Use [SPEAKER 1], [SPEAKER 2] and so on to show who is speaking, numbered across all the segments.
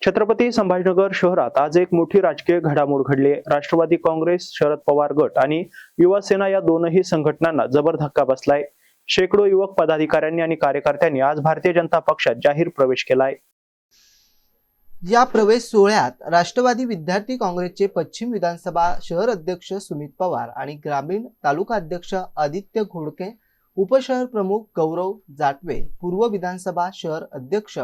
[SPEAKER 1] छत्रपती संभाजीनगर शहरात आज एक मोठी राजकीय घडामोड घडली आहे। राष्ट्रवादी काँग्रेस, शरद पवार गट आणि युवा सेना या दोनही संघटनांना जबर धक्का बसलाय। शेकडो युवक पदाधिकाऱ्यांनी आणि कार्यकर्त्यांनी आज भारतीय जनता पक्षात जाहीर प्रवेश केलाय।
[SPEAKER 2] या प्रवेश सोहळ्यात राष्ट्रवादी विद्यार्थी काँग्रेसचे पश्चिम विधानसभा शहर अध्यक्ष सुमित पवार आणि ग्रामीण तालुका अध्यक्ष आदित्य घोडके, उपशहर प्रमुख गौरव जाटवे, पूर्व विधानसभा शहर अध्यक्ष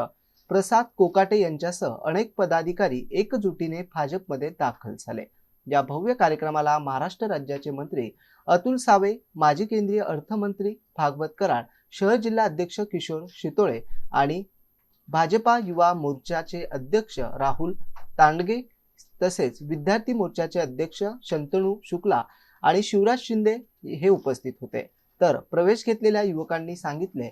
[SPEAKER 2] प्रसाद कोकाटे यांच्यासह अनेक पदाधिकारी एकजुटीने भाजपमध्ये दाखल झाले। या भव्य कार्यक्रमाला महाराष्ट्र राज्याचे मंत्री अतुल सावे, माजी केंद्रीय अर्थमंत्री भागवत कराड, शहर जिल्हा अध्यक्ष किशोर शितोळे आणि भाजपा युवा मोर्चाचे अध्यक्ष राहुल तांडगे तसेच विद्यार्थी मोर्चाचे अध्यक्ष शंतनू शुक्ला आणि शिवराज शिंदे हे उपस्थित होते। तर प्रवेश घेतलेल्या युवकांनी सांगितले,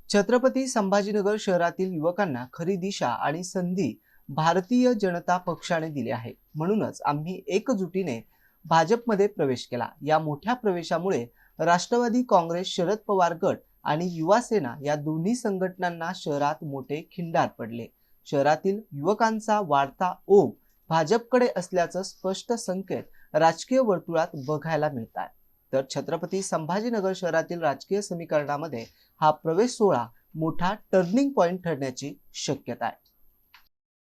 [SPEAKER 2] छत्रपती संभाजीनगर शहरातील युवकांना खरी दिशा आणि संधी भारतीय जनता पक्षाने दिली आहे, म्हणूनच आम्ही एकजुटीने भाजपमध्ये प्रवेश केला। या मोठ्या प्रवेशामुळे राष्ट्रवादी काँग्रेस, शरद पवार गट आणि युवा सेना या दोन्ही संघटनांना शहरात मोठे खिंडार पडले। शहरातील युवकांचा वाढता ओघ भाजपकडे असल्याचं स्पष्ट संकेत राजकीय वर्तुळात बघायला मिळतात। तर छत्रपती संभाजीनगर शहरातील राजकीय समीकरणामध्ये हा प्रवेश सोहळा मोठा टर्निंग पॉइंट ठरण्याची शक्यता आहे।